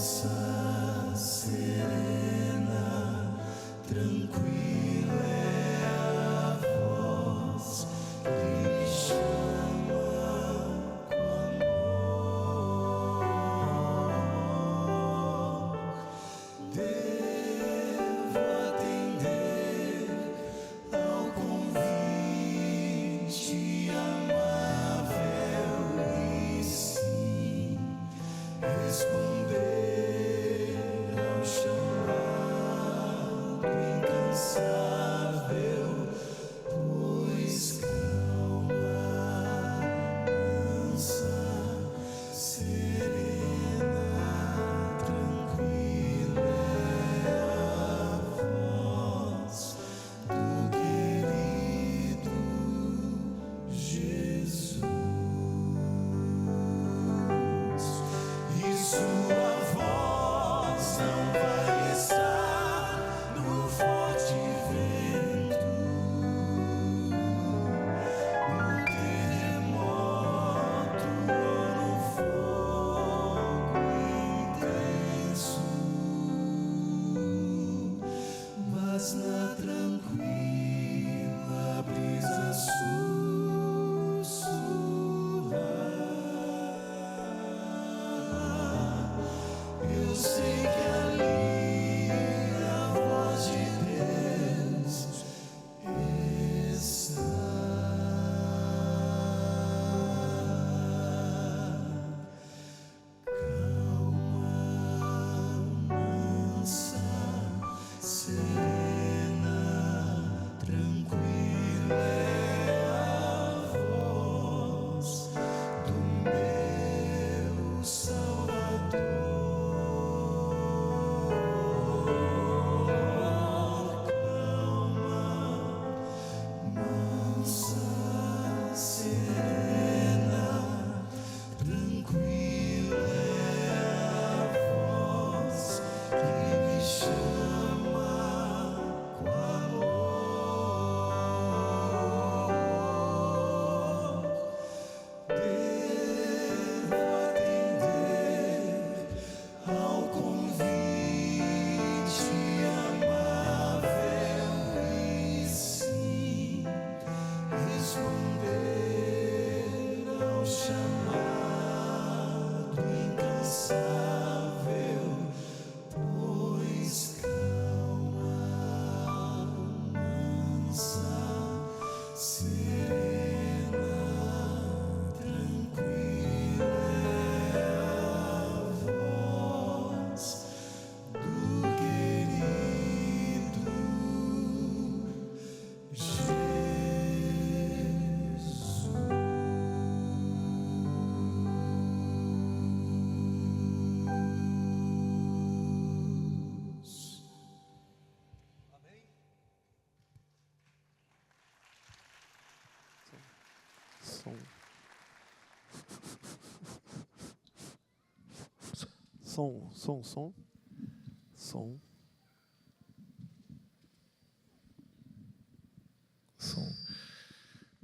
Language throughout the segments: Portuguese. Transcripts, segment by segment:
Som.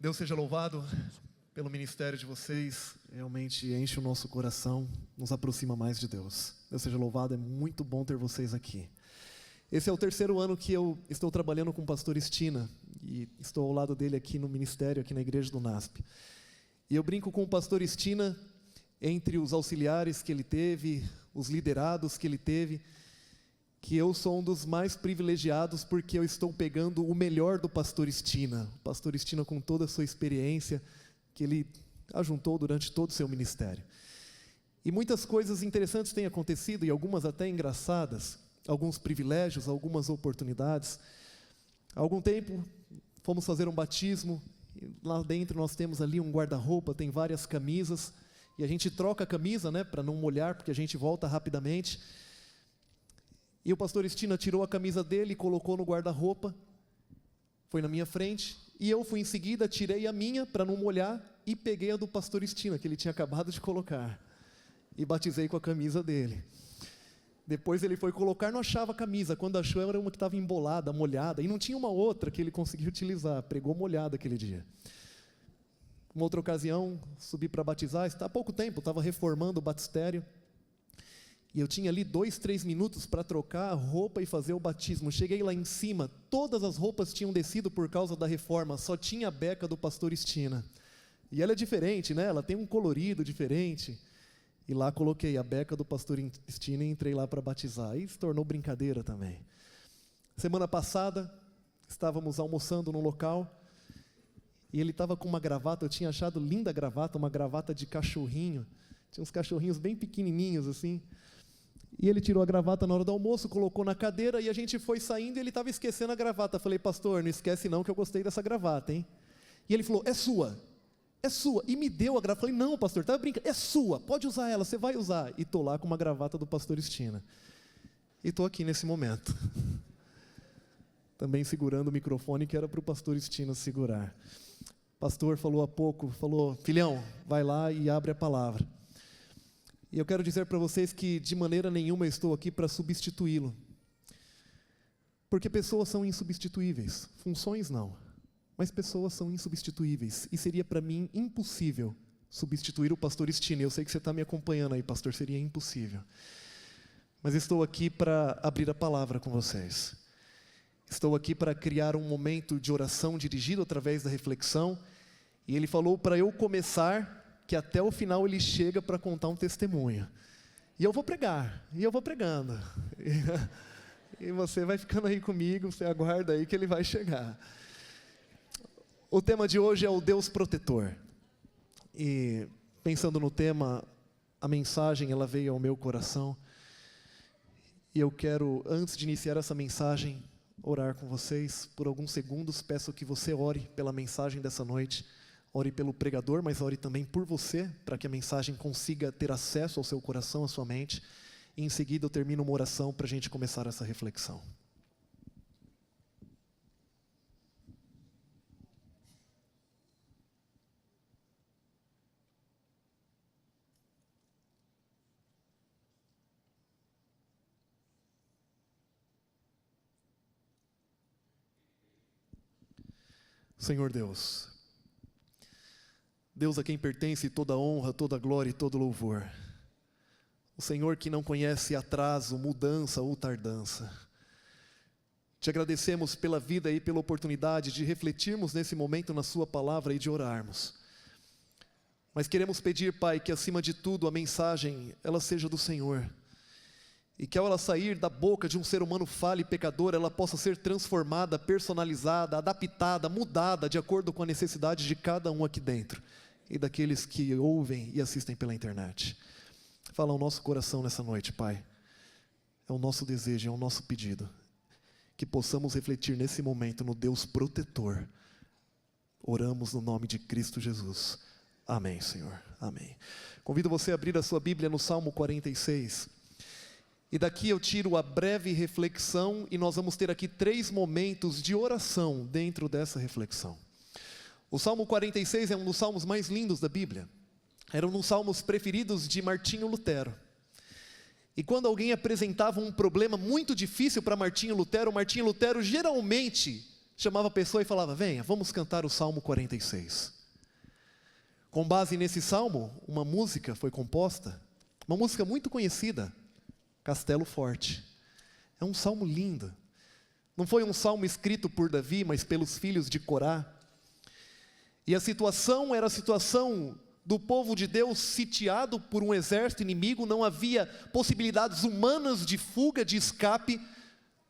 Deus seja louvado pelo ministério de vocês, realmente enche o nosso coração, nos aproxima mais de Deus. Deus seja louvado, é muito bom ter vocês aqui. Esse é o terceiro ano que eu estou trabalhando com o pastor Estina, e estou ao lado dele aqui no ministério, aqui na igreja do NASP. E eu brinco com o pastor Estina, entre os auxiliares que ele teve, os liderados que ele teve, que eu sou um dos mais privilegiados porque eu estou pegando o melhor do pastor Estina. O pastor Estina, com toda a sua experiência, que ele ajuntou durante todo o seu ministério. E muitas coisas interessantes têm acontecido, e algumas até engraçadas, alguns privilégios, algumas oportunidades. Há algum tempo, fomos fazer um batismo, e lá dentro nós temos ali um guarda-roupa, tem várias camisas, e a gente troca a camisa, né, para não molhar, porque a gente volta rapidamente. E o pastor Estina tirou a camisa dele e colocou no guarda-roupa, foi na minha frente, e eu fui em seguida, tirei a minha para não molhar, e peguei a do pastor Estina, que ele tinha acabado de colocar, e batizei com a camisa dele. Depois ele foi colocar, não achava a camisa, quando achou era uma que estava embolada, molhada, e não tinha uma outra que ele conseguiu utilizar, pregou molhada aquele dia. Uma outra ocasião, subi para batizar, há pouco tempo, estava reformando o batistério, E eu tinha ali 2, 3 minutos para trocar a roupa e fazer o batismo. Cheguei lá em cima, todas as roupas tinham descido por causa da reforma, só tinha a beca do pastor Estina. E ela é diferente, né? Ela tem um colorido diferente. E lá coloquei a beca do pastor Estina e entrei lá para batizar. E se tornou brincadeira também. Semana passada, estávamos almoçando no local, e ele estava com uma gravata, eu tinha achado linda a gravata, uma gravata de cachorrinho. Tinha uns cachorrinhos bem pequenininhos assim. E ele tirou a gravata na hora do almoço, colocou na cadeira, e a gente foi saindo e ele estava esquecendo a gravata. Falei, pastor, não esquece não que eu gostei dessa gravata, hein? E ele falou, é sua. É sua. E me deu a gravata. Falei, não, pastor, estava brincando. É sua, pode usar ela, você vai usar. E estou lá com uma gravata do pastor Estina. E estou aqui nesse momento. Também segurando o microfone que era para o pastor Estina segurar. O pastor falou há pouco, falou, filhão, vai lá e abre a palavra. E eu quero dizer para vocês que de maneira nenhuma eu estou aqui para substituí-lo. Porque pessoas são insubstituíveis, funções não, mas pessoas são insubstituíveis. E seria para mim impossível substituir o pastor Estina. Eu sei que você está me acompanhando aí, pastor, seria impossível. Mas estou aqui para abrir a palavra com vocês. Estou aqui para criar um momento de oração dirigido através da reflexão. E ele falou para eu começar, que até o final ele chega para contar um testemunho. E eu vou pregar, e eu vou pregando. E você vai ficando aí comigo, você aguarda aí que ele vai chegar. O tema de hoje é o Deus protetor. E pensando no tema, a mensagem ela veio ao meu coração. E eu quero, antes de iniciar essa mensagem, orar com vocês por alguns segundos. Peço que você ore pela mensagem dessa noite. Ore pelo pregador, mas ore também por você, para que a mensagem consiga ter acesso ao seu coração, à sua mente. E em seguida eu termino uma oração para a gente começar essa reflexão. Senhor Deus, Deus a quem pertence toda honra, toda glória e todo louvor. O Senhor que não conhece atraso, mudança ou tardança. Te agradecemos pela vida e pela oportunidade de refletirmos nesse momento na sua palavra e de orarmos. Mas queremos pedir, Pai, que acima de tudo a mensagem, ela seja do Senhor. E que ao ela sair da boca de um ser humano falho e pecador, ela possa ser transformada, personalizada, adaptada, mudada, de acordo com a necessidade de cada um aqui dentro. E daqueles que ouvem e assistem pela internet. Fala ao nosso coração nessa noite, Pai. É o nosso desejo, é o nosso pedido. Que possamos refletir nesse momento no Deus protetor. Oramos no nome de Cristo Jesus. Amém, Senhor. Amém. Convido você a abrir a sua Bíblia no Salmo 46. E daqui eu tiro a breve reflexão e nós vamos ter aqui 3 momentos de oração dentro dessa reflexão. O Salmo 46 é um dos salmos mais lindos da Bíblia. Era um dos salmos preferidos de Martinho Lutero. E quando alguém apresentava um problema muito difícil para Martinho Lutero geralmente chamava a pessoa e falava, venha, vamos cantar o Salmo 46. Com base nesse salmo, uma música foi composta, uma música muito conhecida, Castelo Forte. É um salmo lindo. Não foi um salmo escrito por Davi, mas pelos filhos de Corá. E a situação era a situação do povo de Deus sitiado por um exército inimigo, não havia possibilidades humanas de fuga, de escape,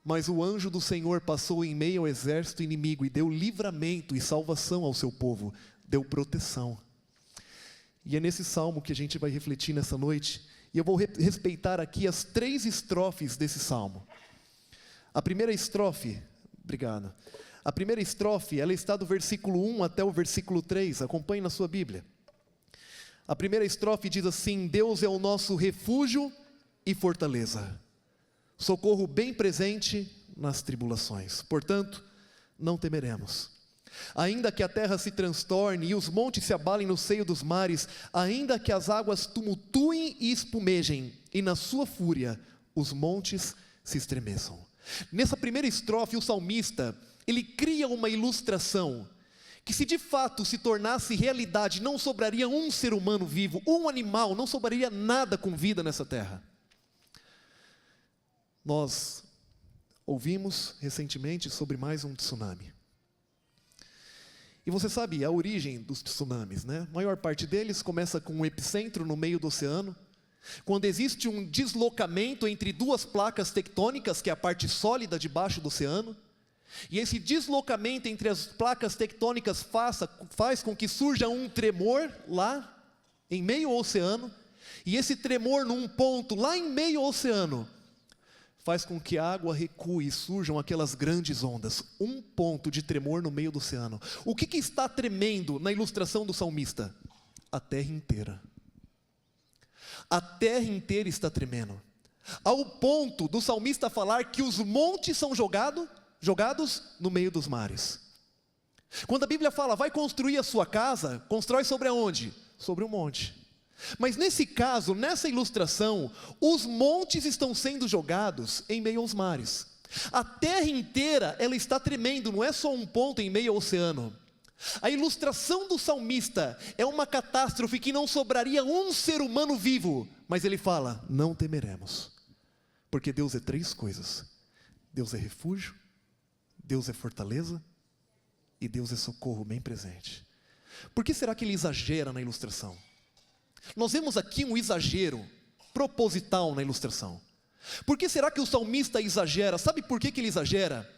mas o anjo do Senhor passou em meio ao exército inimigo e deu livramento e salvação ao seu povo, deu proteção. E é nesse salmo que a gente vai refletir nessa noite, e eu vou respeitar aqui as 3 estrofes desse salmo. A primeira estrofe, obrigado. A primeira estrofe, ela está do versículo 1 até o versículo 3, acompanhe na sua Bíblia. A primeira estrofe diz assim, Deus é o nosso refúgio e fortaleza, socorro bem presente nas tribulações. Portanto, não temeremos. Ainda que a terra se transtorne e os montes se abalem no seio dos mares, ainda que as águas tumultuem e espumejem, e na sua fúria os montes se estremeçam. Nessa primeira estrofe, o salmista, ele cria uma ilustração, que se de fato se tornasse realidade, não sobraria um ser humano vivo, um animal, não sobraria nada com vida nessa terra. Nós ouvimos recentemente sobre mais um tsunami. E você sabe a origem dos tsunamis, né? A maior parte deles começa com um epicentro no meio do oceano, quando existe um deslocamento entre duas placas tectônicas, que é a parte sólida debaixo do oceano, e esse deslocamento entre as placas tectônicas faz com que surja um tremor lá, em meio ao oceano, e esse tremor num ponto lá em meio ao oceano, faz com que a água recue e surjam aquelas grandes ondas. Um ponto de tremor no meio do oceano. O que está tremendo na ilustração do salmista? A terra inteira. A terra inteira está tremendo. Ao ponto do salmista falar que os montes são jogados no meio dos mares. Quando a Bíblia fala, vai construir a sua casa, constrói sobre aonde? Sobre um monte. Mas nesse caso, nessa ilustração, os montes estão sendo jogados em meio aos mares. A terra inteira, ela está tremendo, não é só um ponto em meio ao oceano. A ilustração do salmista é uma catástrofe que não sobraria um ser humano vivo. Mas ele fala, não temeremos. Porque Deus é três coisas. Deus é refúgio, Deus é fortaleza e Deus é socorro bem presente. Por que será que ele exagera na ilustração? Nós vemos aqui um exagero proposital na ilustração. Por que será que o salmista exagera? Sabe por que ele exagera?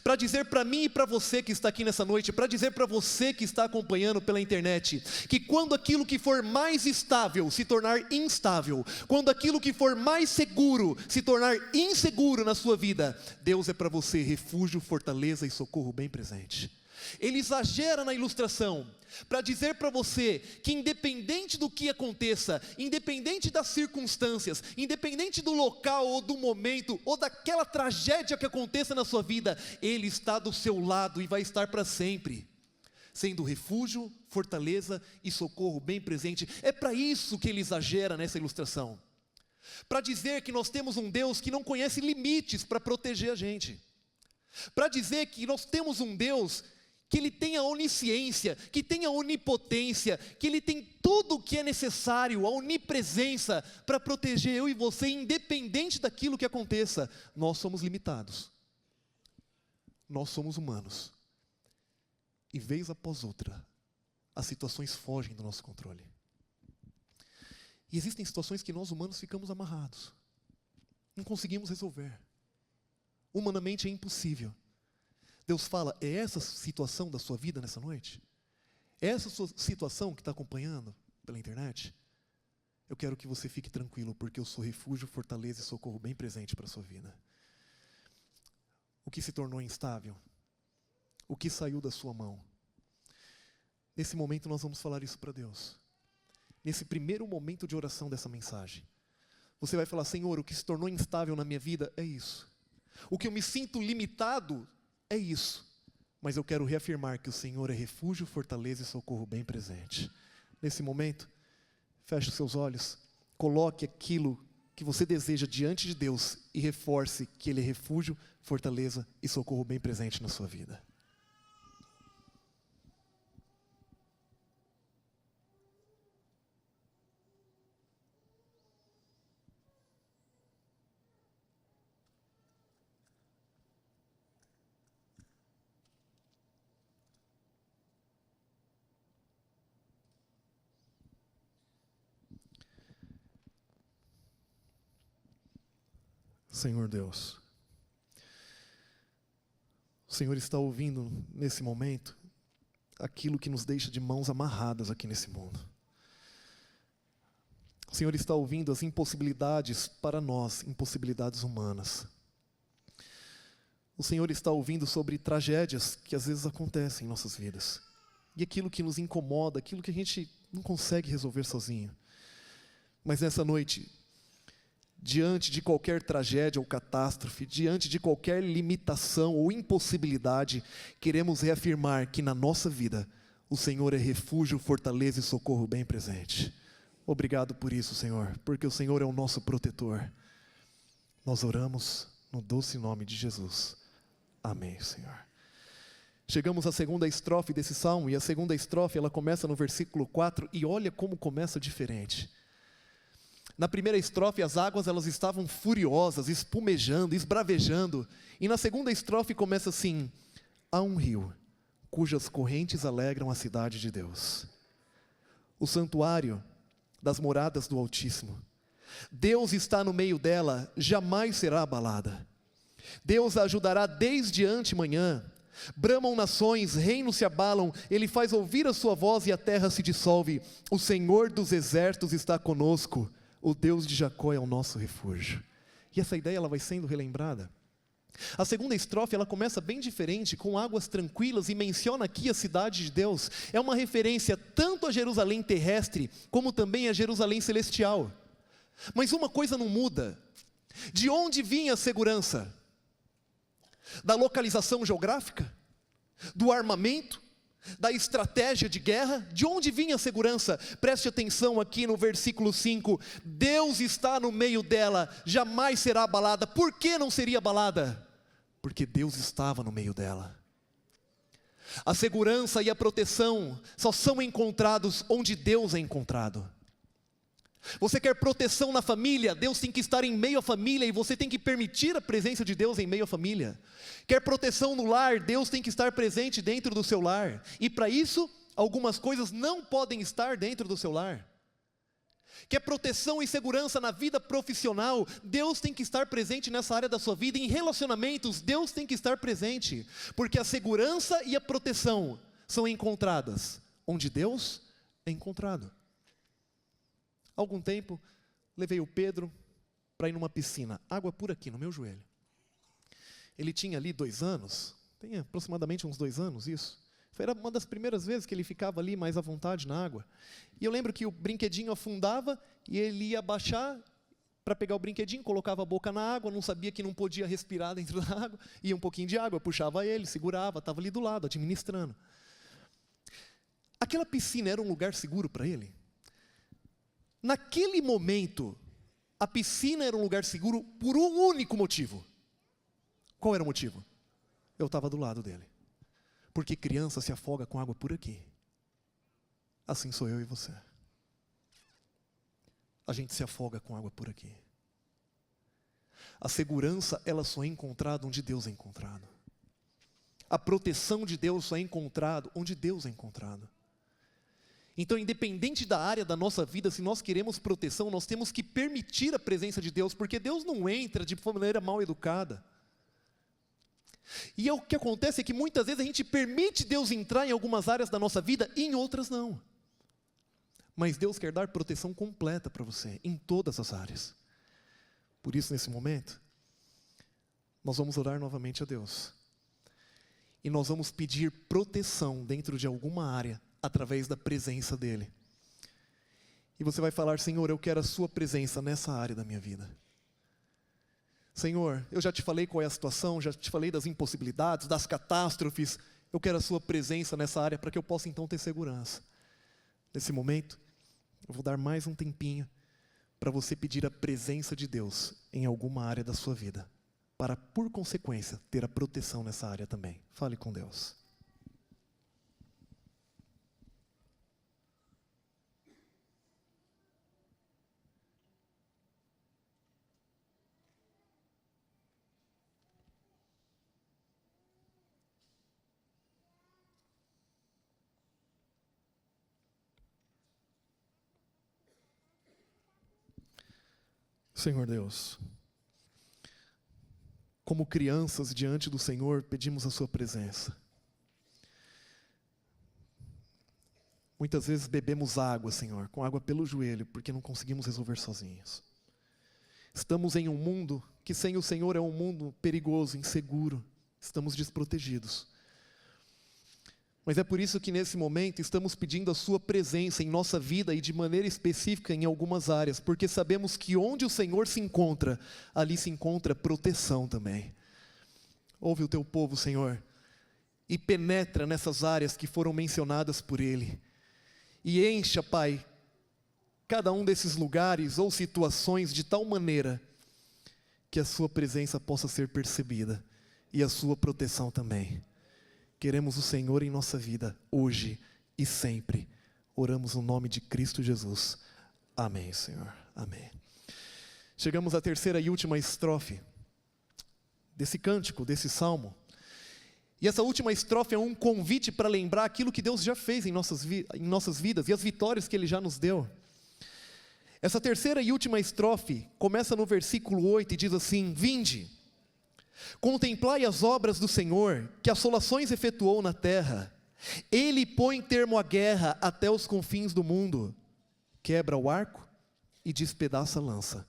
Para dizer para mim e para você que está aqui nessa noite, para dizer para você que está acompanhando pela internet, que quando aquilo que for mais estável se tornar instável, quando aquilo que for mais seguro se tornar inseguro na sua vida, Deus é para você refúgio, fortaleza e socorro bem presente. Ele exagera na ilustração para dizer para você que independente do que aconteça, independente das circunstâncias, independente do local ou do momento ou daquela tragédia que aconteça na sua vida, Ele está do seu lado e vai estar para sempre, sendo refúgio, fortaleza e socorro bem presente. É para isso que ele exagera nessa ilustração, para dizer que nós temos um Deus que não conhece limites para proteger a gente, para dizer que nós temos um Deus que Ele tem a onisciência, que tem a onipotência, que Ele tem tudo o que é necessário, a onipresença para proteger eu e você, independente daquilo que aconteça. Nós somos limitados, nós somos humanos, e vez após outra, as situações fogem do nosso controle. E existem situações que nós humanos ficamos amarrados, não conseguimos resolver, humanamente é impossível. Deus fala, é essa situação da sua vida nessa noite? É essa sua situação que está acompanhando pela internet? Eu quero que você fique tranquilo, porque eu sou refúgio, fortaleza e socorro bem presente para a sua vida. O que se tornou instável? O que saiu da sua mão? Nesse momento nós vamos falar isso para Deus. Nesse primeiro momento de oração dessa mensagem, você vai falar, Senhor, o que se tornou instável na minha vida é isso. O que eu me sinto limitado é isso, mas eu quero reafirmar que o Senhor é refúgio, fortaleza e socorro bem presente. Nesse momento, feche os seus olhos, coloque aquilo que você deseja diante de Deus e reforce que Ele é refúgio, fortaleza e socorro bem presente na sua vida. Senhor Deus, o Senhor está ouvindo nesse momento aquilo que nos deixa de mãos amarradas aqui nesse mundo. O Senhor está ouvindo as impossibilidades para nós, impossibilidades humanas. O Senhor está ouvindo sobre tragédias que às vezes acontecem em nossas vidas. E aquilo que nos incomoda, aquilo que a gente não consegue resolver sozinho. Mas nessa noite, diante de qualquer tragédia ou catástrofe, diante de qualquer limitação ou impossibilidade, queremos reafirmar que na nossa vida, o Senhor é refúgio, fortaleza e socorro bem presente. Obrigado por isso, Senhor, porque o Senhor é o nosso protetor. Nós oramos no doce nome de Jesus. Amém, Senhor. Chegamos à segunda estrofe desse salmo, e a segunda estrofe ela começa no versículo 4, e olha como começa diferente. Na primeira estrofe, as águas elas estavam furiosas, espumejando, esbravejando. E na segunda estrofe começa assim: há um rio, cujas correntes alegram a cidade de Deus. O santuário das moradas do Altíssimo. Deus está no meio dela, jamais será abalada. Deus a ajudará desde antemanhã. Bramam nações, reinos se abalam, Ele faz ouvir a sua voz e a terra se dissolve. O Senhor dos exércitos está conosco, o Deus de Jacó é o nosso refúgio. E essa ideia ela vai sendo relembrada. A segunda estrofe ela começa bem diferente, com águas tranquilas, e menciona aqui a cidade de Deus. É uma referência tanto a Jerusalém terrestre, como também a Jerusalém celestial. Mas uma coisa não muda: de onde vinha a segurança? Da localização geográfica? Do armamento? Da estratégia de guerra? De onde vinha a segurança? Preste atenção aqui no versículo 5: Deus está no meio dela, jamais será abalada. Por que não seria abalada? Porque Deus estava no meio dela. A segurança e a proteção só são encontrados onde Deus é encontrado. Você quer proteção na família? Deus tem que estar em meio à família e você tem que permitir a presença de Deus em meio à família. Quer proteção no lar? Deus tem que estar presente dentro do seu lar. E para isso, algumas coisas não podem estar dentro do seu lar. Quer proteção e segurança na vida profissional? Deus tem que estar presente nessa área da sua vida. Em relacionamentos, Deus tem que estar presente. Porque a segurança e a proteção são encontradas onde Deus é encontrado. Há algum tempo, levei o Pedro para ir numa piscina, água por aqui, no meu joelho. Ele tinha ali 2 anos, tem aproximadamente uns 2 anos isso. Foi uma das primeiras vezes que ele ficava ali mais à vontade na água. E eu lembro que o brinquedinho afundava e ele ia baixar para pegar o brinquedinho, colocava a boca na água, não sabia que não podia respirar dentro da água, ia um pouquinho de água, puxava ele, segurava, estava ali do lado, administrando. Aquela piscina era um lugar seguro para ele? Naquele momento, a piscina era um lugar seguro por um único motivo. Qual era o motivo? Eu estava do lado dele. Porque criança se afoga com água por aqui. Assim sou eu e você. A gente se afoga com água por aqui. A segurança, ela só é encontrada onde Deus é encontrado. A proteção de Deus só é encontrada onde Deus é encontrado. Então, independente da área da nossa vida, se nós queremos proteção, nós temos que permitir a presença de Deus, porque Deus não entra de maneira mal educada. E o que acontece é que muitas vezes a gente permite Deus entrar em algumas áreas da nossa vida e em outras não. Mas Deus quer dar proteção completa para você, em todas as áreas. Por isso, nesse momento, nós vamos orar novamente a Deus. E nós vamos pedir proteção dentro de alguma área, através da presença dEle. E você vai falar: Senhor, eu quero a sua presença nessa área da minha vida. Senhor, eu já te falei qual é a situação, já te falei das impossibilidades, das catástrofes. Eu quero a sua presença nessa área para que eu possa então ter segurança. Nesse momento, eu vou dar mais um tempinho para você pedir a presença de Deus em alguma área da sua vida, para, por consequência, ter a proteção nessa área também. Fale com Deus. Senhor Deus, como crianças diante do Senhor, pedimos a sua presença. Muitas vezes bebemos água, Senhor, com água pelo joelho, porque não conseguimos resolver sozinhos. Estamos em um mundo que sem o Senhor é um mundo perigoso, inseguro, estamos desprotegidos. Mas é por isso que nesse momento estamos pedindo a sua presença em nossa vida e de maneira específica em algumas áreas, porque sabemos que onde o Senhor se encontra, ali se encontra proteção também. Ouve o teu povo, Senhor, e penetra nessas áreas que foram mencionadas por Ele. E encha, Pai, cada um desses lugares ou situações de tal maneira que a sua presença possa ser percebida e a sua proteção também. Queremos o Senhor em nossa vida, hoje e sempre. Oramos no nome de Cristo Jesus. Amém, Senhor. Amém. Chegamos à terceira e última estrofe desse cântico, desse salmo. E essa última estrofe é um convite para lembrar aquilo que Deus já fez em nossas vidas e as vitórias que Ele já nos deu. Essa terceira e última estrofe começa no versículo 8 e diz assim: Vinde, contemplai as obras do Senhor, que assolações efetuou na terra. Ele põe termo à guerra até os confins do mundo. Quebra o arco e despedaça a lança.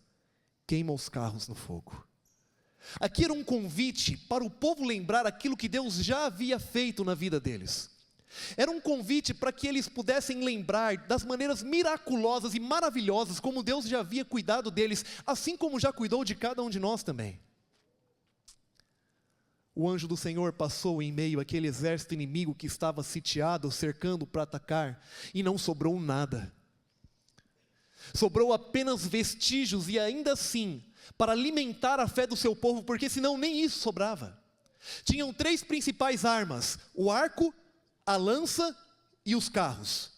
Queima os carros no fogo. Aqui era um convite para o povo lembrar aquilo que Deus já havia feito na vida deles. Era um convite para que eles pudessem lembrar das maneiras miraculosas e maravilhosas como Deus já havia cuidado deles, assim como já cuidou de cada um de nós também. O anjo do Senhor passou em meio àquele exército inimigo que estava sitiado, cercando para atacar, e não sobrou nada. Sobrou apenas vestígios, e ainda assim, para alimentar a fé do seu povo, porque senão nem isso sobrava. Tinham 3 principais armas: o arco, a lança e os carros.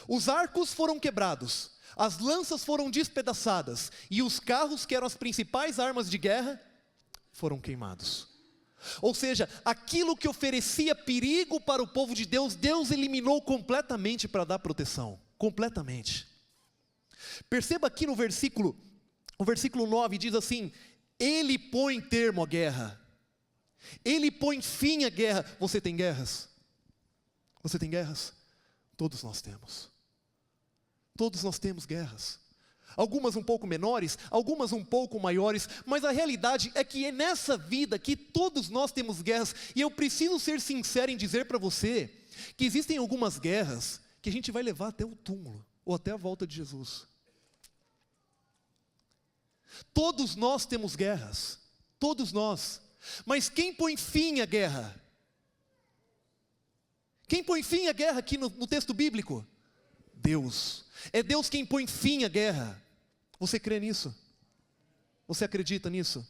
Os arcos foram quebrados, as lanças foram despedaçadas, e os carros, que eram as principais armas de guerra, foram queimados. Ou seja, aquilo que oferecia perigo para o povo de Deus, Deus eliminou completamente para dar proteção. Completamente. Perceba aqui no versículo 9 diz assim: Ele põe termo à guerra. Ele põe fim à guerra. Você tem guerras? Você tem guerras? Todos nós temos. Todos nós temos guerras. Algumas um pouco menores, algumas um pouco maiores, mas a realidade é que é nessa vida que todos nós temos guerras, e eu preciso ser sincero em dizer para você, que existem algumas guerras, que a gente vai levar até o túmulo, ou até a volta de Jesus. Todos nós temos guerras, todos nós, mas quem põe fim à guerra? Quem põe fim à guerra aqui no texto bíblico? Deus. É Deus quem põe fim à guerra. Você crê nisso? Você acredita nisso?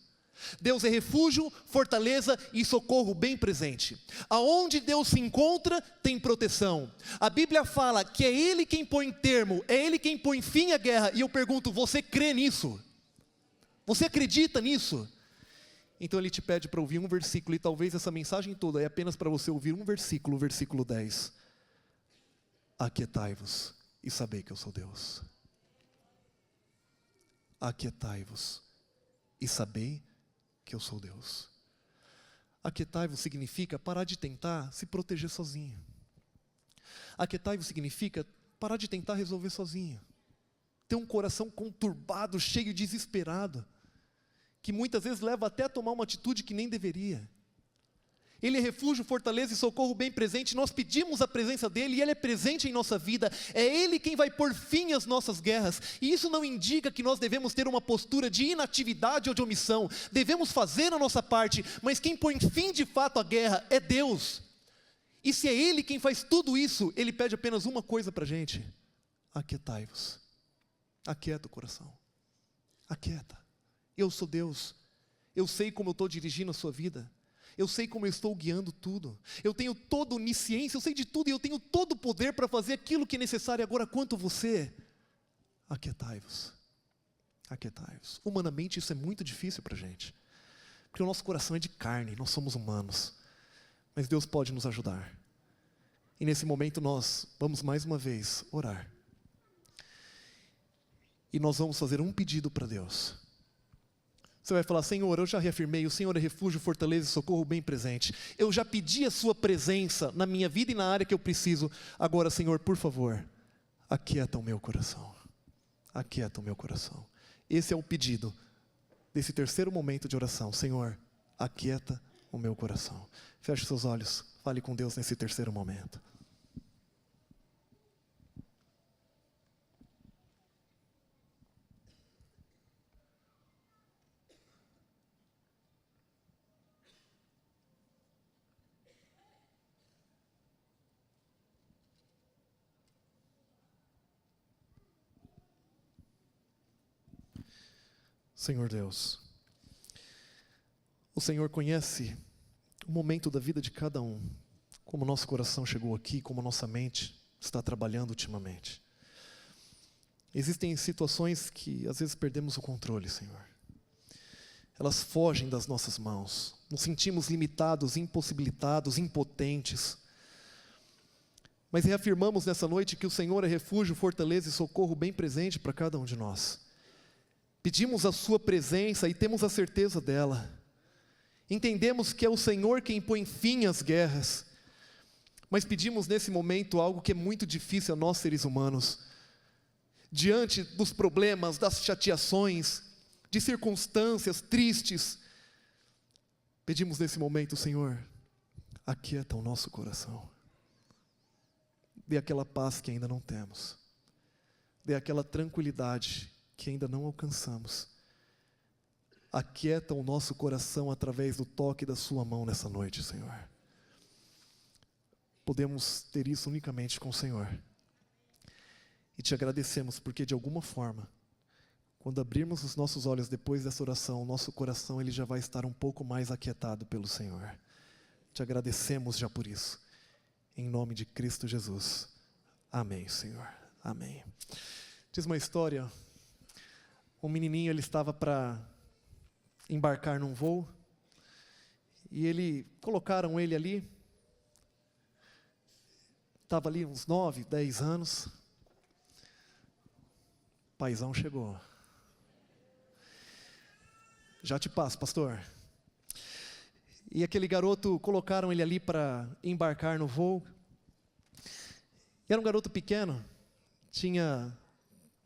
Deus é refúgio, fortaleza e socorro bem presente. Aonde Deus se encontra, tem proteção. A Bíblia fala que é Ele quem põe termo, é Ele quem põe fim à guerra. E eu pergunto, você crê nisso? Você acredita nisso? Então Ele te pede para ouvir um versículo, e talvez essa mensagem toda é apenas para você ouvir um versículo, o versículo 10. Aquietai-vos e sabei que eu sou Deus. Aquietai-vos e sabei que eu sou Deus. Aquietai-vos significa parar de tentar se proteger sozinho. Aquietai-vos significa parar de tentar resolver sozinho. Ter um coração conturbado, cheio, desesperado, que muitas vezes leva até a tomar uma atitude que nem deveria. Ele é refúgio, fortaleza e socorro bem presente. Nós pedimos a presença dEle e Ele é presente em nossa vida. É Ele quem vai pôr fim às nossas guerras. E isso não indica que nós devemos ter uma postura de inatividade ou de omissão. Devemos fazer a nossa parte, mas quem põe fim de fato à guerra é Deus. E se é Ele quem faz tudo isso, Ele pede apenas uma coisa para a gente: aquietai-vos. Aquieta o coração. Aquieta. Eu sou Deus. Eu sei como eu estou dirigindo a sua vida. Eu sei como eu estou guiando tudo. Eu tenho toda a onisciência, eu sei de tudo, e eu tenho todo o poder para fazer aquilo que é necessário. Agora, quanto você, aquietai-vos. Aquietai-vos. Humanamente isso é muito difícil para a gente, porque o nosso coração é de carne, nós somos humanos. Mas Deus pode nos ajudar. E nesse momento nós vamos mais uma vez orar. E nós vamos fazer um pedido para Deus. Você vai falar: Senhor, eu já reafirmei, o Senhor é refúgio, fortaleza e socorro bem presente. Eu já pedi a sua presença na minha vida e na área que eu preciso. Agora, Senhor, por favor, aquieta o meu coração. Aquieta o meu coração. Esse é o pedido desse terceiro momento de oração. Senhor, aquieta o meu coração. Feche seus olhos, fale com Deus nesse terceiro momento. Senhor Deus, o Senhor conhece o momento da vida de cada um, como nosso coração chegou aqui, como nossa mente está trabalhando ultimamente. Existem situações que às vezes perdemos o controle, Senhor. Elas fogem das nossas mãos. Nos sentimos limitados, impossibilitados, impotentes. Mas reafirmamos nessa noite que o Senhor é refúgio, fortaleza e socorro bem presente para cada um de nós. Pedimos a sua presença e temos a certeza dela. Entendemos que é o Senhor quem põe fim às guerras. Mas pedimos nesse momento algo que é muito difícil a nós seres humanos. Diante dos problemas, das chateações, de circunstâncias tristes, pedimos nesse momento, Senhor, aquieta o nosso coração. Dê aquela paz que ainda não temos. Dê aquela tranquilidade que ainda não alcançamos. Aquieta o nosso coração através do toque da sua mão nessa noite, Senhor. Podemos ter isso unicamente com o Senhor. E te agradecemos porque de alguma forma, quando abrirmos os nossos olhos depois dessa oração, o nosso coração ele já vai estar um pouco mais aquietado pelo Senhor. Te agradecemos já por isso. Em nome de Cristo Jesus. Amém, Senhor. Amém. Diz uma história, um menininho ele estava para embarcar num voo, e colocaram ele ali, estava ali uns 9, 10 anos, o paizão chegou. Já te passo, pastor. E aquele garoto, colocaram ele ali para embarcar no voo. E era um garoto pequeno, tinha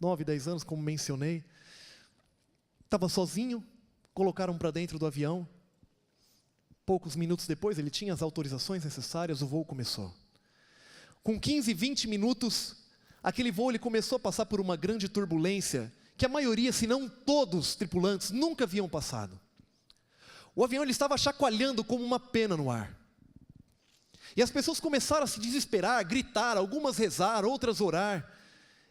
9, 10 anos, como mencionei. Estava sozinho, colocaram para dentro do avião. Poucos minutos depois, ele tinha as autorizações necessárias, o voo começou. Com 15, 20 minutos, aquele voo ele começou a passar por uma grande turbulência, que a maioria, se não todos os tripulantes, nunca haviam passado. O avião ele estava chacoalhando como uma pena no ar. E as pessoas começaram a se desesperar, a gritar, algumas rezar, outras orar.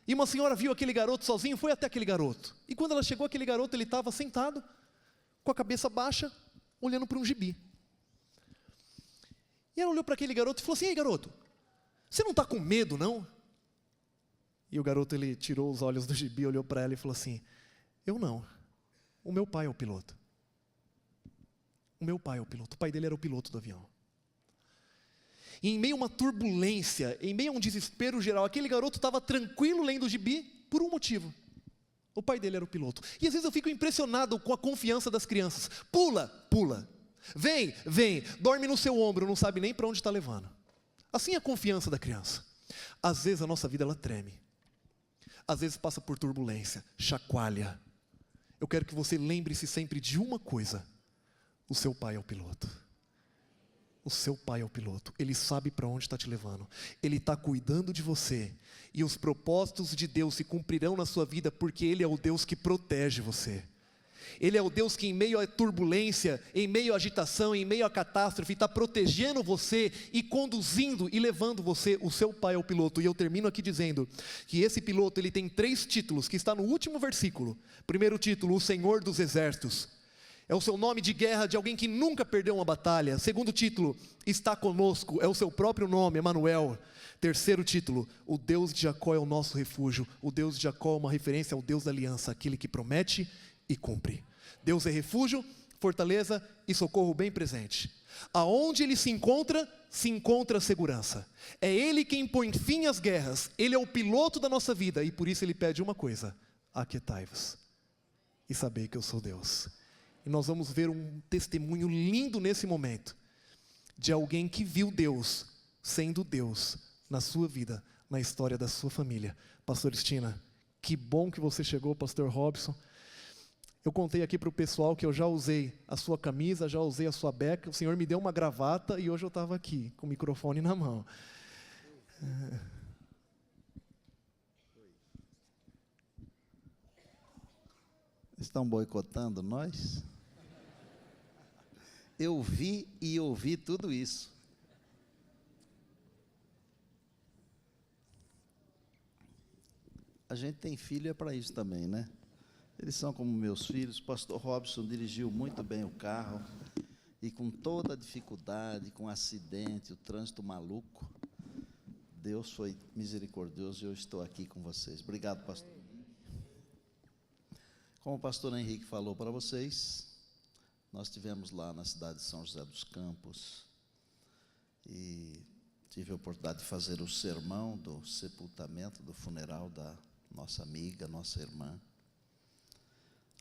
E uma senhora viu aquele garoto sozinho, foi até aquele garoto. E quando ela chegou, aquele garoto ele estava sentado, com a cabeça baixa, olhando para um gibi. E ela olhou para aquele garoto e falou assim: ei garoto, você não está com medo não? E o garoto ele tirou os olhos do gibi, olhou para ela e falou assim: eu não, o meu pai é o piloto. O meu pai é o piloto, o pai dele era o piloto do avião. E em meio a uma turbulência, em meio a um desespero geral, aquele garoto estava tranquilo lendo o gibi por um motivo. O pai dele era o piloto. E às vezes eu fico impressionado com a confiança das crianças. Pula, pula. Vem, vem. Dorme no seu ombro, não sabe nem para onde está levando. Assim é a confiança da criança. Às vezes a nossa vida ela treme. Às vezes passa por turbulência, chacoalha. Eu quero que você lembre-se sempre de uma coisa. O seu pai é o piloto. O seu pai é o piloto. Ele sabe para onde está te levando. Ele está cuidando de você. E os propósitos de Deus se cumprirão na sua vida, porque Ele é o Deus que protege você. Ele é o Deus que em meio à turbulência, em meio à agitação, em meio à catástrofe, está protegendo você e conduzindo e levando você. O seu pai é o piloto. E eu termino aqui dizendo que esse piloto ele tem 3 títulos, que está no último versículo. Primeiro título, o Senhor dos Exércitos. É o seu nome de guerra de alguém que nunca perdeu uma batalha. Segundo título, está conosco, é o seu próprio nome, Emanuel. Terceiro título, o Deus de Jacó é o nosso refúgio. O Deus de Jacó é uma referência ao Deus da aliança, aquele que promete e cumpre. Deus é refúgio, fortaleza e socorro bem presente. Aonde Ele se encontra segurança. É Ele quem põe fim às guerras. Ele é o piloto da nossa vida e por isso Ele pede uma coisa: aquietai-vos e sabei que eu sou Deus. E nós vamos ver um testemunho lindo nesse momento, de alguém que viu Deus, sendo Deus, na sua vida, na história da sua família. Pastor Estina, que bom que você chegou, Pastor Robson. Eu contei aqui para o pessoal que eu já usei a sua camisa, já usei a sua beca, o Senhor me deu uma gravata e hoje eu estava aqui, com o microfone na mão. Estão boicotando nós? Eu vi e ouvi tudo isso. A gente tem filho é para isso também, né? Eles são como meus filhos. O pastor Robson dirigiu muito bem o carro e com toda a dificuldade, com acidente, o trânsito maluco, Deus foi misericordioso e eu estou aqui com vocês. Obrigado, pastor. Como o pastor Henrique falou para vocês, nós estivemos lá na cidade de São José dos Campos e tive a oportunidade de fazer o sermão do sepultamento, do funeral da nossa amiga, nossa irmã,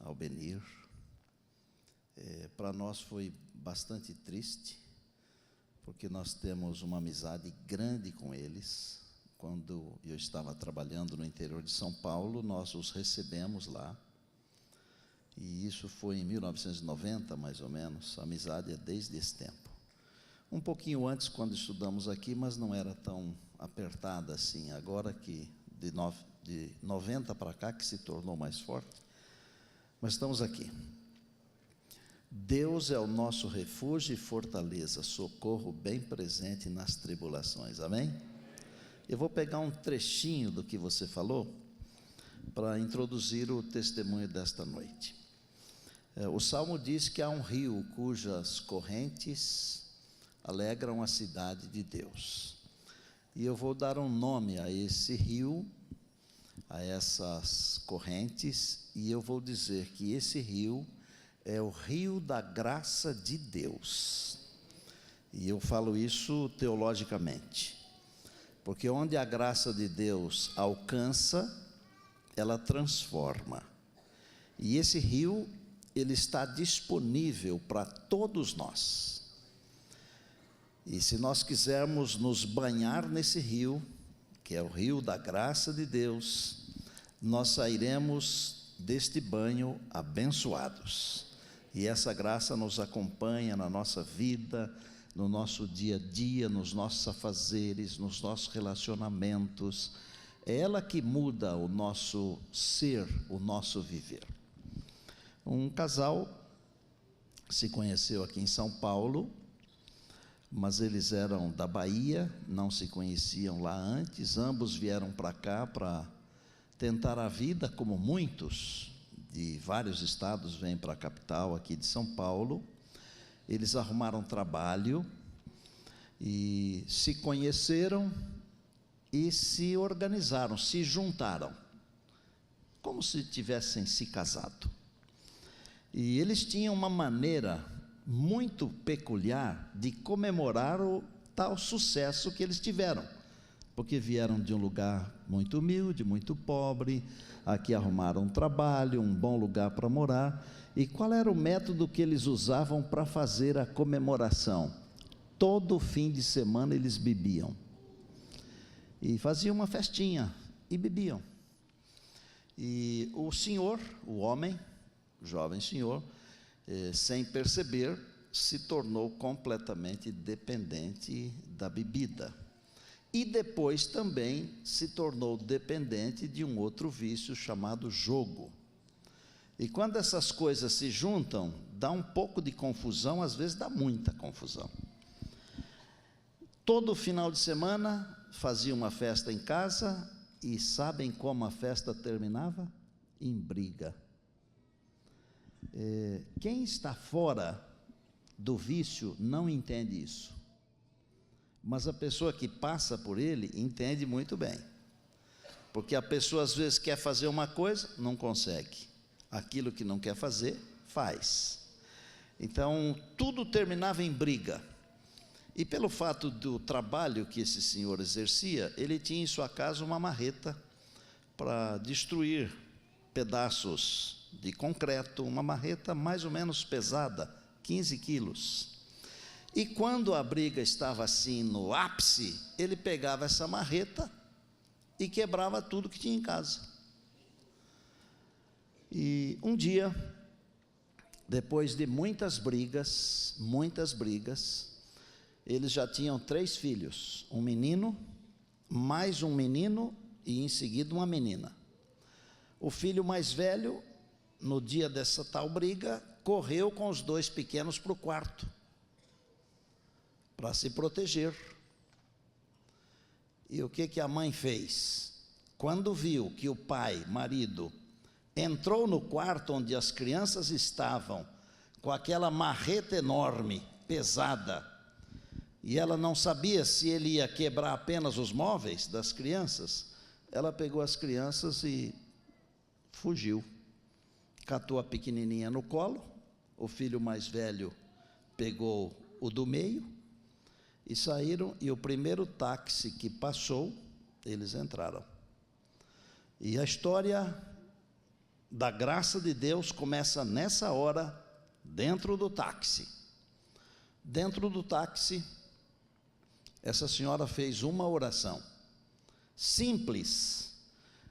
Albenir. Para nós foi bastante triste, porque nós temos uma amizade grande com eles. Quando eu estava trabalhando no interior de São Paulo, nós os recebemos lá. E isso foi em 1990, mais ou menos. A amizade é desde esse tempo. Um pouquinho antes, quando estudamos aqui, mas não era tão apertada assim. Agora que de 90 para cá que se tornou mais forte. Mas estamos aqui. Deus é o nosso refúgio e fortaleza, socorro bem presente nas tribulações. Amém? Eu vou pegar um trechinho do que você falou para introduzir o testemunho desta noite. O Salmo diz que há um rio cujas correntes alegram a cidade de Deus. E eu vou dar um nome a esse rio, a essas correntes, e eu vou dizer que esse rio é o rio da graça de Deus. E eu falo isso teologicamente, porque onde a graça de Deus alcança, ela transforma. E esse rio, ele está disponível para todos nós. E se nós quisermos nos banhar nesse rio, que é o rio da graça de Deus, nós sairemos deste banho abençoados. E essa graça nos acompanha na nossa vida, no nosso dia a dia, nos nossos afazeres, nos nossos relacionamentos. É ela que muda o nosso ser, o nosso viver. Um casal se conheceu aqui em São Paulo, mas eles eram da Bahia, não se conheciam lá antes. Ambos vieram para cá para tentar a vida, como muitos de vários estados vêm para a capital aqui de São Paulo. Eles arrumaram trabalho e se conheceram e se organizaram, se juntaram, como se tivessem se casado. E eles tinham uma maneira muito peculiar de comemorar o tal sucesso que eles tiveram, porque vieram de um lugar muito humilde, muito pobre, aqui arrumaram um trabalho, um bom lugar para morar. E qual era o método que eles usavam para fazer a comemoração? Todo fim de semana eles bebiam, e faziam uma festinha, e bebiam. E o senhor, o homem, o jovem senhor, sem perceber, se tornou completamente dependente da bebida. E depois também se tornou dependente de um outro vício chamado jogo. E quando essas coisas se juntam, dá um pouco de confusão, às vezes dá muita confusão. Todo final de semana fazia uma festa em casa, e sabem como a festa terminava? Em briga. Quem está fora do vício não entende isso, mas a pessoa que passa por ele entende muito bem, porque a pessoa às vezes quer fazer uma coisa, não consegue, aquilo que não quer fazer, faz. Então tudo terminava em briga. E pelo fato do trabalho que esse senhor exercia, ele tinha em sua casa uma marreta para destruir pedaços de concreto, uma marreta mais ou menos pesada, 15 quilos. E quando a briga estava assim no ápice, ele pegava essa marreta e quebrava tudo que tinha em casa. E um dia, depois de muitas brigas, eles já tinham 3 filhos, um menino, mais um menino e em seguida uma menina. O filho mais velho, no dia dessa tal briga, correu com os 2 pequenos para o quarto, para se proteger. E o que a mãe fez? Quando viu que o pai, marido, entrou no quarto onde as crianças estavam, com aquela marreta enorme, pesada, e ela não sabia se ele ia quebrar apenas os móveis das crianças, ela pegou as crianças e fugiu, catou a pequenininha no colo, o filho mais velho pegou o do meio e saíram, e o primeiro táxi que passou, eles entraram. E a história da graça de Deus começa nessa hora, dentro do táxi. Dentro do táxi, essa senhora fez uma oração simples,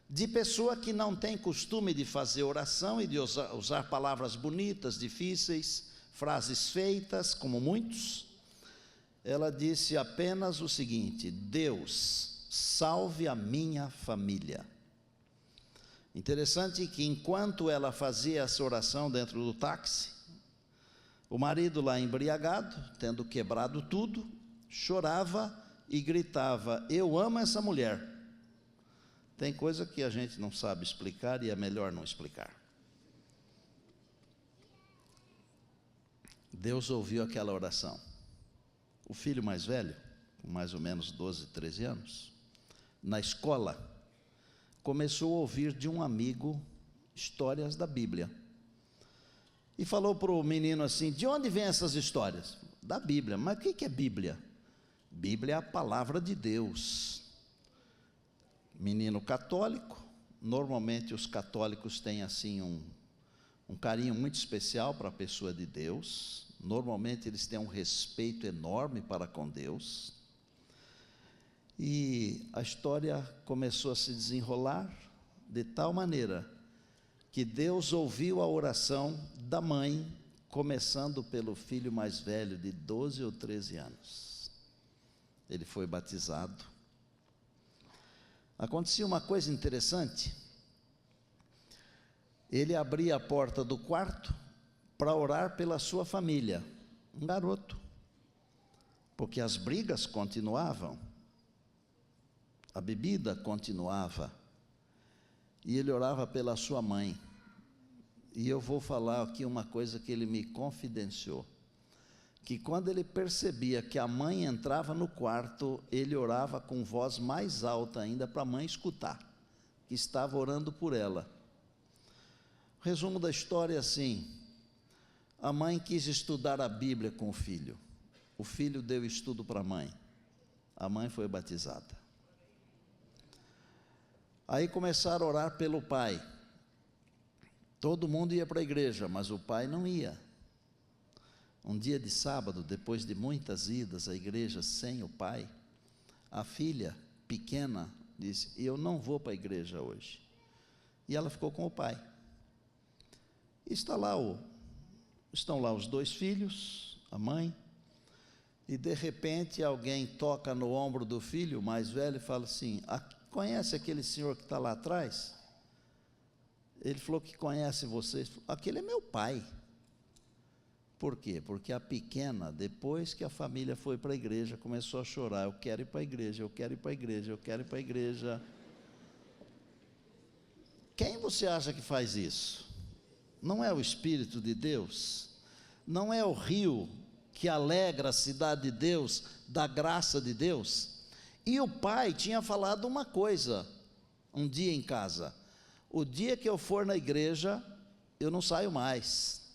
de pessoa que não tem costume de fazer oração e de usar palavras bonitas, difíceis, frases feitas, como muitos. Ela disse apenas o seguinte: Deus, salve a minha família. Interessante que enquanto ela fazia essa oração dentro do táxi, o marido lá embriagado, tendo quebrado tudo, chorava e gritava: eu amo essa mulher. Tem coisa que a gente não sabe explicar e é melhor não explicar. Deus ouviu aquela oração. O filho mais velho, com mais ou menos 12, 13 anos, na escola, começou a ouvir de um amigo histórias da Bíblia. E falou para o menino assim: de onde vêm essas histórias? Da Bíblia. Mas o que é Bíblia? Bíblia é a palavra de Deus. Menino católico, normalmente os católicos têm assim um carinho muito especial para a pessoa de Deus. Normalmente eles têm um respeito enorme para com Deus. E a história começou a se desenrolar de tal maneira que Deus ouviu a oração da mãe, começando pelo filho mais velho de 12 ou 13 anos. Ele foi batizado. Acontecia uma coisa interessante. Ele abria a porta do quarto para orar pela sua família, um garoto, porque as brigas continuavam, a bebida continuava, e ele orava pela sua mãe. E eu vou falar aqui uma coisa que ele me confidenciou, que quando ele percebia que a mãe entrava no quarto, ele orava com voz mais alta ainda para a mãe escutar, que estava orando por ela. O resumo da história é assim: a mãe quis estudar a Bíblia com o filho deu estudo para a mãe foi batizada. Aí começaram a orar pelo pai. Todo mundo ia para a igreja, mas o pai não ia. Um dia de sábado, depois de muitas idas à igreja sem o pai, a filha pequena disse: eu não vou para a igreja hoje. E ela ficou com o pai. E estão lá os dois filhos, a mãe, e de repente alguém toca no ombro do filho mais velho e fala assim: conhece aquele senhor que está lá atrás? Ele falou que conhece vocês. Aquele é meu pai. Por quê? Porque a pequena, depois que a família foi para a igreja, começou a chorar: eu quero ir para a igreja, eu quero ir para a igreja, eu quero ir para a igreja. Quem você acha que faz isso? Não é o Espírito de Deus? Não é o rio que alegra a cidade de Deus, da graça de Deus? E o pai tinha falado uma coisa um dia em casa: o dia que eu for na igreja, eu não saio mais.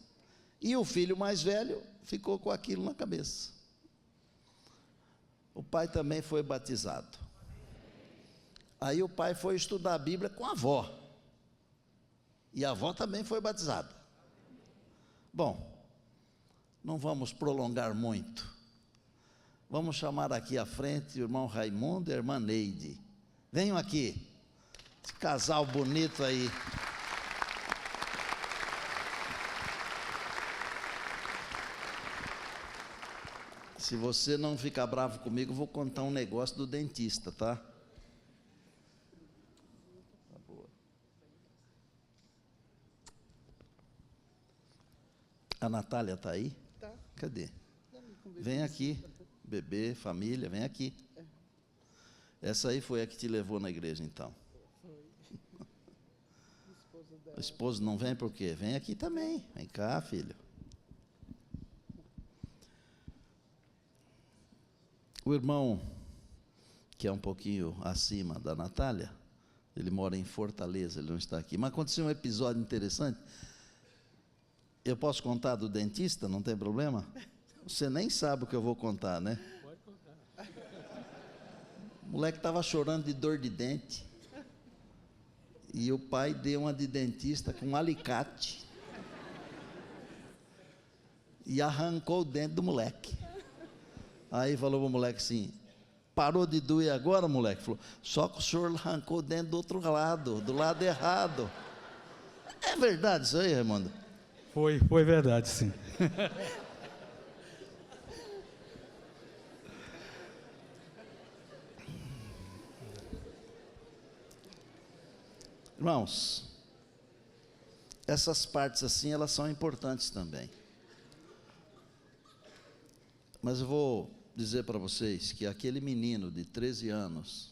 E o filho mais velho ficou com aquilo na cabeça. O pai também foi batizado. Aí o pai foi estudar a Bíblia com a avó. E a avó também foi batizada. Bom, não vamos prolongar muito. Vamos chamar aqui à frente o irmão Raimundo e a irmã Neide. Venham aqui. Esse casal bonito aí. Se você não ficar bravo comigo, eu vou contar um negócio do dentista, tá? Tá boa. A Natália está aí? Tá. Cadê? Vem aqui, bebê, família, vem aqui. Essa aí foi a que te levou na igreja, então. O esposo não vem por quê? Vem aqui também. Vem cá, filho. O irmão, que é um pouquinho acima da Natália, ele mora em Fortaleza, ele não está aqui. Mas aconteceu um episódio interessante. Eu posso contar do dentista, não tem problema? Você nem sabe o que eu vou contar, né? Pode contar. O moleque estava chorando de dor de dente. E o pai deu uma de dentista com um alicate. E arrancou o dente do moleque. Aí falou para o moleque assim: parou de doer agora, moleque? Falou: só que o senhor arrancou o dente do outro lado, do lado errado. É verdade isso aí, Raimundo? Foi verdade, sim. Irmãos, essas partes assim, elas são importantes também. Mas eu vou dizer para vocês que aquele menino de 13 anos,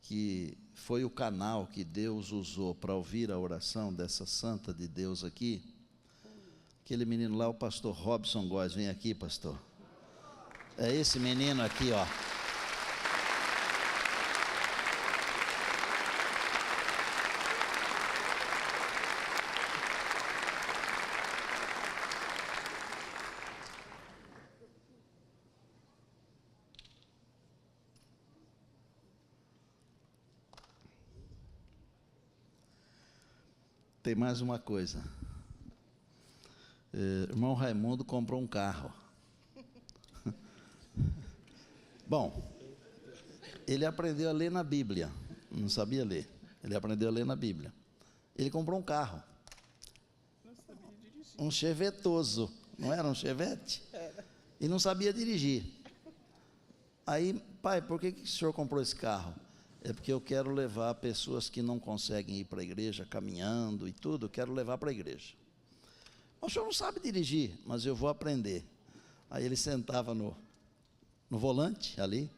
que foi o canal que Deus usou para ouvir a oração dessa santa de Deus aqui, aquele menino lá, o pastor Robson Góes, vem aqui, pastor. É esse menino aqui, ó. Tem mais uma coisa. Irmão Raimundo comprou um carro. Bom, ele aprendeu a ler na Bíblia. Não sabia ler. Ele aprendeu a ler na Bíblia. Ele comprou um carro. Um chevetoso. Não era um chevette? E não sabia dirigir. Aí, pai, por que o senhor comprou esse carro? É porque eu quero levar pessoas que não conseguem ir para a igreja, caminhando e tudo, eu quero levar para a igreja. O senhor não sabe dirigir, mas eu vou aprender. Aí ele sentava no volante, ali,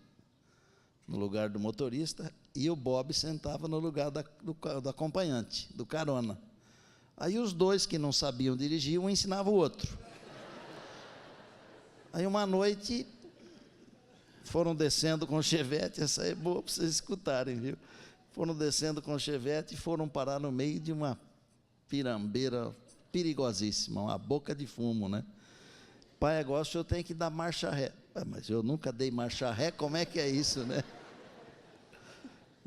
no lugar do motorista, e o Bob sentava no lugar do acompanhante, do carona. Aí os dois que não sabiam dirigir, um ensinava o outro. Aí uma noite foram descendo com o chevette, essa é boa para vocês escutarem, viu? Foram descendo com o chevette e foram parar no meio de uma pirambeira perigosíssima, uma boca de fumo, né? Pai, agora o senhor tem que dar marcha ré. Mas eu nunca dei marcha ré, como é que é isso, né?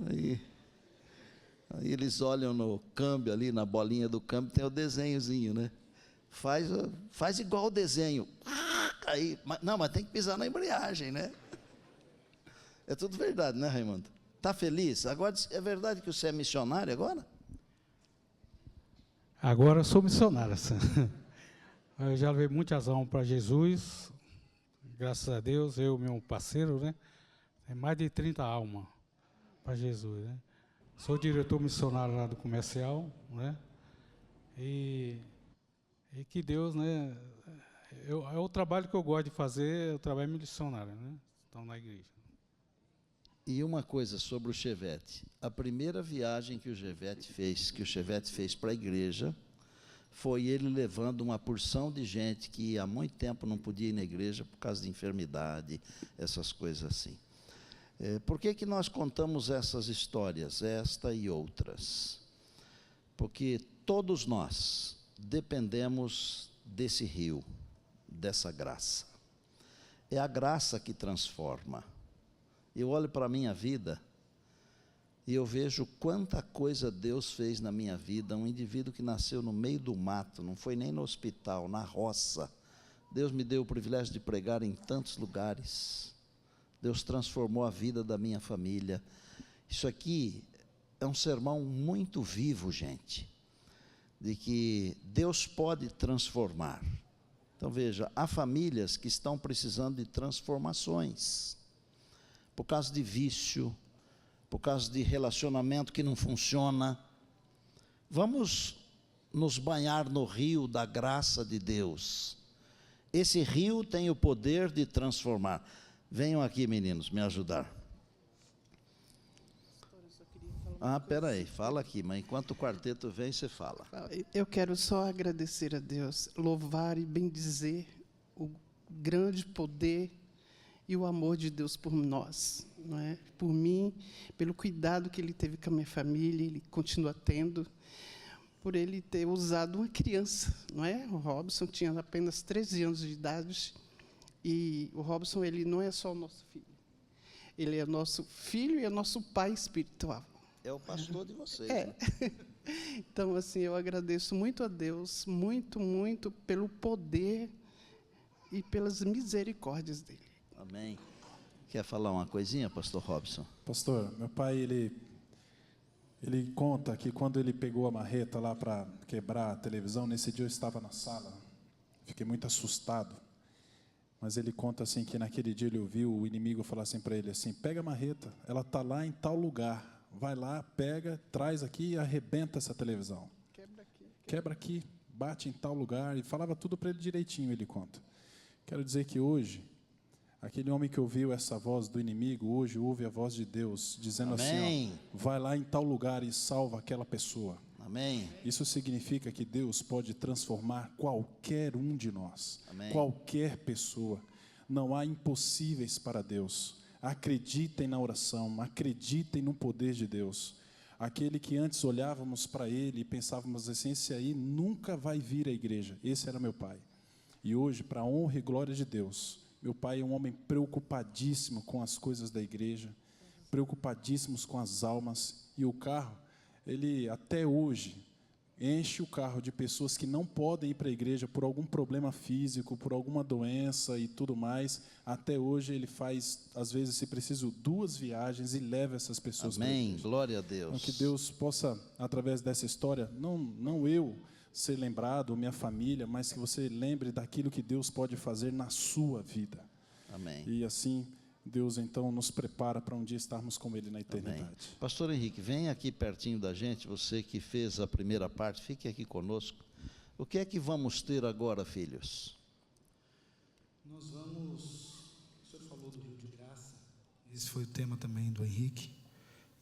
Aí eles olham no câmbio ali, na bolinha do câmbio, tem o desenhozinho, né? Faz igual o desenho. Aí, mas tem que pisar na embreagem, né? É tudo verdade, né, Raimundo? Está feliz? Agora, é verdade que você é missionário agora? Agora eu sou missionário. Eu já levei muitas almas para Jesus, graças a Deus, eu e meu parceiro, né? Tem mais de 30 almas para Jesus, né? Sou diretor missionário lá do comercial, né? E que Deus, né? É o trabalho que eu gosto de fazer, é o trabalho missionário, né? Então, na igreja. E uma coisa sobre o Chevette. A primeira viagem que o Chevette fez para a igreja, foi ele levando uma porção de gente que há muito tempo não podia ir na igreja por causa de enfermidade, essas coisas assim. Por que nós contamos essas histórias, esta e outras? Porque todos nós dependemos desse rio, dessa graça. É a graça que transforma. Eu olho para a minha vida e eu vejo quanta coisa Deus fez na minha vida. Um indivíduo que nasceu no meio do mato, não foi nem no hospital, na roça. Deus me deu o privilégio de pregar em tantos lugares. Deus transformou a vida da minha família. Isso aqui é um sermão muito vivo, gente, de que Deus pode transformar. Então veja, há famílias que estão precisando de transformações, por causa de vício, por causa de relacionamento que não funciona. Vamos nos banhar no rio da graça de Deus. Esse rio tem o poder de transformar. Venham aqui, meninos, me ajudar. Espera aí, fala aqui, mas enquanto o quarteto vem, você fala. Eu quero só agradecer a Deus, louvar e bendizer o grande poder e o amor de Deus por nós, não é? Por mim, pelo cuidado que Ele teve com a minha família, Ele continua tendo, por ele ter usado uma criança, não é? O Robson tinha apenas 13 anos de idade, e o Robson, ele não é só o nosso filho. Ele é nosso filho e é nosso pai espiritual. É o pastor de vocês. É. Né? Então, assim, eu agradeço muito a Deus, muito, muito, pelo poder e pelas misericórdias dele. Amém. Quer falar uma coisinha, pastor Robson? Pastor, meu pai, ele conta que quando ele pegou a marreta lá para quebrar a televisão, nesse dia eu estava na sala, fiquei muito assustado, mas ele conta assim que naquele dia ele ouviu o inimigo falar assim para ele assim: pega a marreta, ela está lá em tal lugar, vai lá, pega, traz aqui e arrebenta essa televisão. Quebra aqui, bate em tal lugar, e falava tudo para ele direitinho, ele conta. Quero dizer que hoje, aquele homem que ouviu essa voz do inimigo, hoje ouve a voz de Deus, dizendo Amém. assim, ó, vai lá em tal lugar e salva aquela pessoa. Amém. Isso significa que Deus pode transformar qualquer um de nós, Amém. qualquer pessoa. Não há impossíveis para Deus. Acreditem na oração, acreditem no poder de Deus. Aquele que antes olhávamos para ele e pensávamos assim, esse aí nunca vai vir à igreja. Esse era meu pai. E hoje, para a honra e glória de Deus, meu pai é um homem preocupadíssimo com as coisas da igreja, preocupadíssimos com as almas. E o carro, ele até hoje enche o carro de pessoas que não podem ir para a igreja por algum problema físico, por alguma doença e tudo mais. Até hoje ele faz, às vezes, se preciso, 2 viagens e leva essas pessoas para a Amém. igreja. Glória a Deus. Então, que Deus possa, através dessa história, não eu ser lembrado, ou minha família, mas que você lembre daquilo que Deus pode fazer na sua vida. Amém. E assim, Deus então nos prepara para um dia estarmos com Ele na Amém. eternidade. Pastor Henrique, vem aqui pertinho da gente, você que fez a primeira parte, fique aqui conosco. O que é que vamos ter agora, filhos? Nós vamos, o senhor falou do Rio de Graça, esse foi o tema também do Henrique.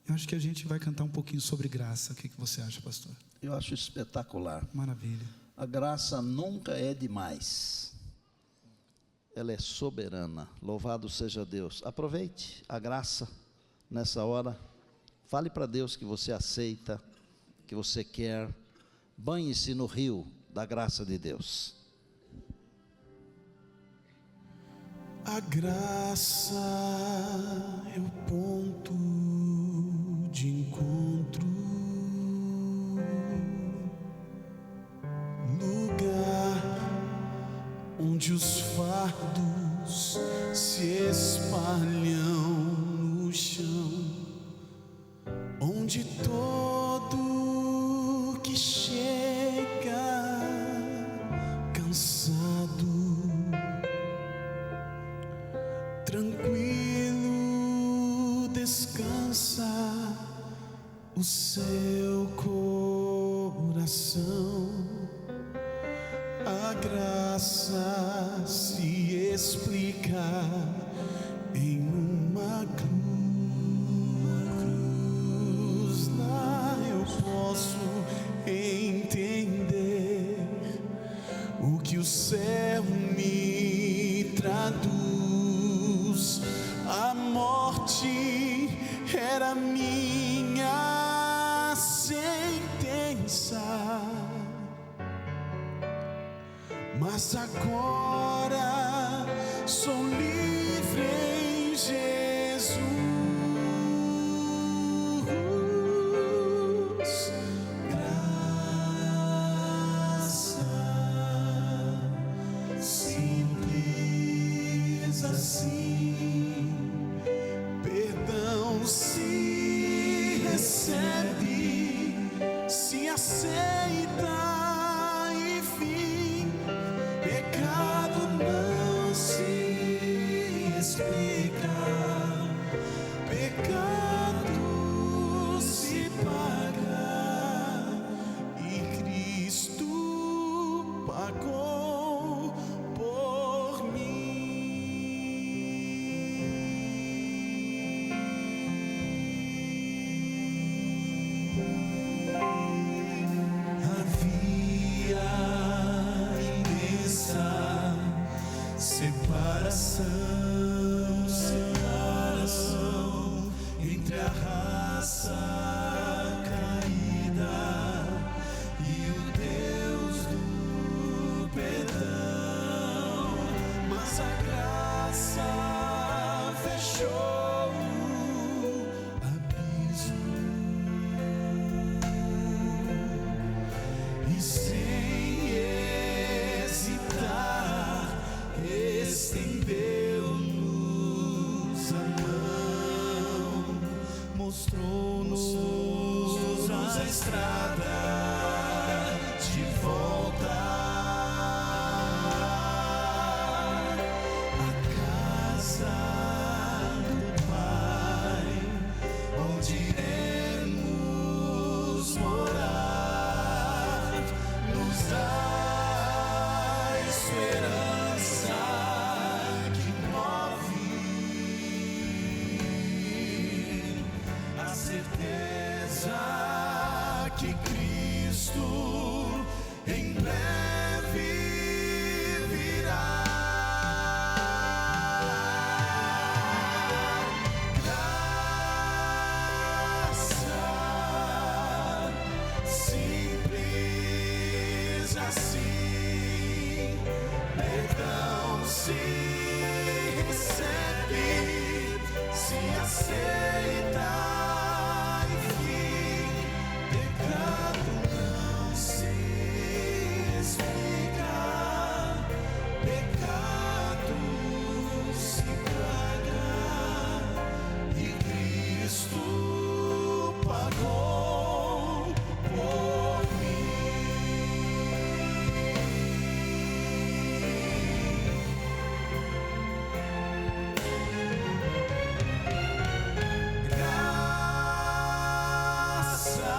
Eu acho que a gente vai cantar um pouquinho sobre graça. O que você acha, pastor? Eu acho espetacular. Maravilha. A graça nunca é demais. Ela é soberana. Louvado seja Deus. Aproveite a graça nessa hora. Fale para Deus que você aceita, que você quer. Banhe-se no rio da graça de Deus. A graça é o ponto de encontro, lugar onde os fardos se espalham no chão, onde todo que chega cansado, tranquilo, descansa o seu coração. A graça se explica em uma cruz. Lá eu posso entender o que o céu me traduz. A morte era minha sentença, mas agora sou livre em Jesus. Graça simples assim, perdão se recebe, se aceita. Pecado não se explica, pecado se paga, e Cristo pagou por mim. Havia separação entre a raça caída e deixou o abismo e sem hesitar estendeu-nos a mão, mostrou-nos a estrada de volta à casa do Pai, onde iremos morar, nos dá esperança que move, a certeza que Cristo em breve virá. Graça simples assim, perdão se recebe, se aceita, enfim, pecado não se explica, pecado se paga e Cristo pagou por graça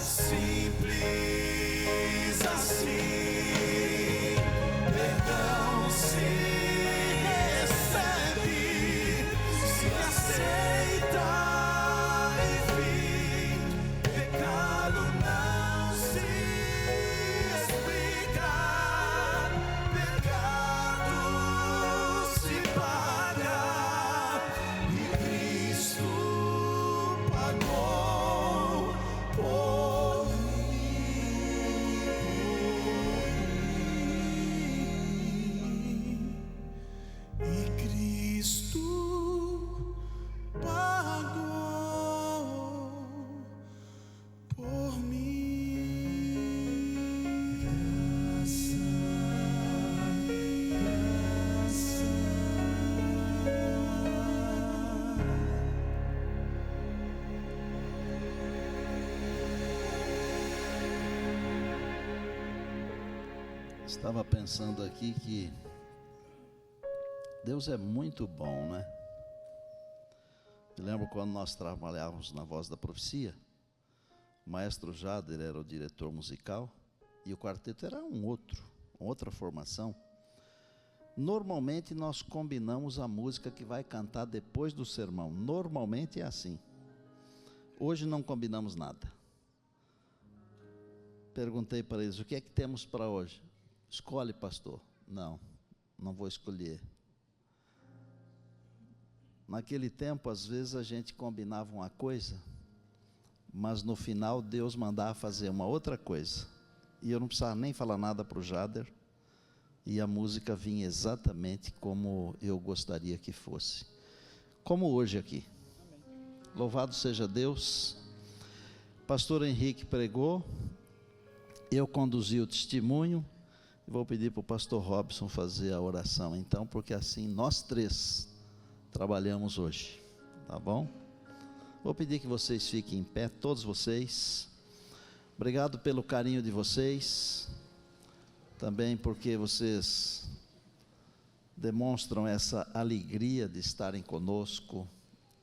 simples assim, perdão se recebe, se aceita, enfim, pecado não se explica, pecado se paga e Cristo pagou por mim. E Cristo pagou por mim. Graça, Estava pensando aqui que Deus é muito bom, né? Eu lembro quando nós trabalhávamos na Voz da Profecia, o maestro Jader era o diretor musical e o quarteto era outra formação. Normalmente nós combinamos a música que vai cantar depois do sermão. Normalmente é assim. Hoje não combinamos nada. Perguntei para eles, o que é que temos para hoje? Escolhe, pastor. Não vou escolher. Naquele tempo, às vezes, a gente combinava uma coisa, mas no final Deus mandava fazer uma outra coisa. E eu não precisava nem falar nada para o Jader, e a música vinha exatamente como eu gostaria que fosse. Como hoje aqui. Louvado seja Deus. Pastor Henrique pregou, eu conduzi o testemunho. Vou pedir para o pastor Robson fazer a oração, então, porque assim nós três trabalhamos hoje, tá bom? Vou pedir que vocês fiquem em pé, todos vocês. Obrigado pelo carinho de vocês, também porque vocês demonstram essa alegria de estarem conosco,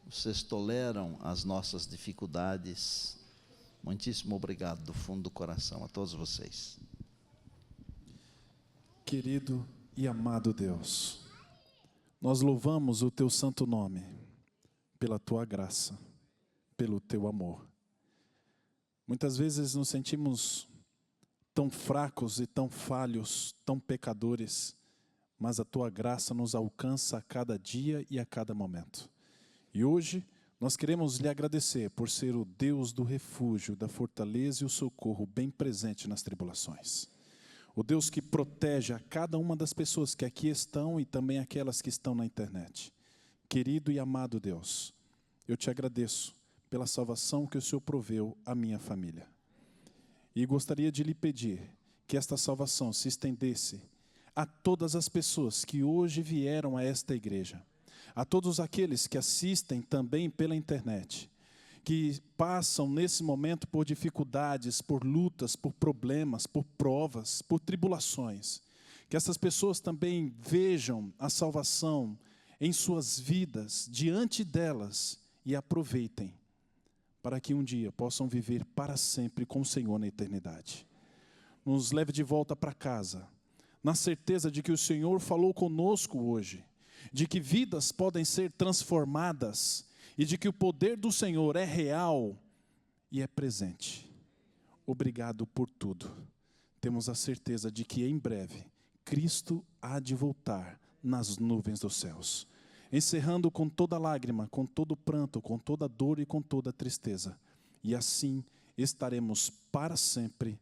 vocês toleram as nossas dificuldades. Muitíssimo obrigado do fundo do coração a todos vocês. Querido e amado Deus, nós louvamos o Teu santo nome, pela Tua graça, pelo Teu amor. Muitas vezes nos sentimos tão fracos e tão falhos, tão pecadores, mas a Tua graça nos alcança a cada dia e a cada momento. E hoje nós queremos lhe agradecer por ser o Deus do refúgio, da fortaleza e o socorro bem presente nas tribulações. o Deus que protege a cada uma das pessoas que aqui estão e também aquelas que estão na internet. Querido e amado Deus, eu te agradeço pela salvação que o Senhor proveu à minha família. E gostaria de lhe pedir que esta salvação se estendesse a todas as pessoas que hoje vieram a esta igreja, a todos aqueles que assistem também pela internet, que passam nesse momento por dificuldades, por lutas, por problemas, por provas, por tribulações. Que essas pessoas também vejam a salvação em suas vidas, diante delas, e aproveitem, para que um dia possam viver para sempre com o Senhor na eternidade. Nos leve de volta para casa, na certeza de que o Senhor falou conosco hoje, de que vidas podem ser transformadas, e de que o poder do Senhor é real e é presente. Obrigado por tudo. Temos a certeza de que em breve Cristo há de voltar nas nuvens dos céus, encerrando com toda lágrima, com todo pranto, com toda dor e com toda tristeza. E assim estaremos para sempre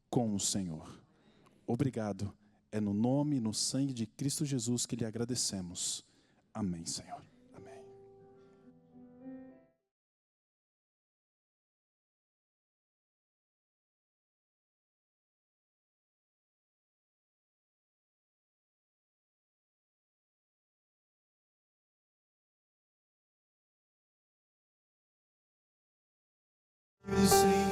com o Senhor. Obrigado. É no nome e no sangue de Cristo Jesus que lhe agradecemos. Amém, Senhor. O Senhor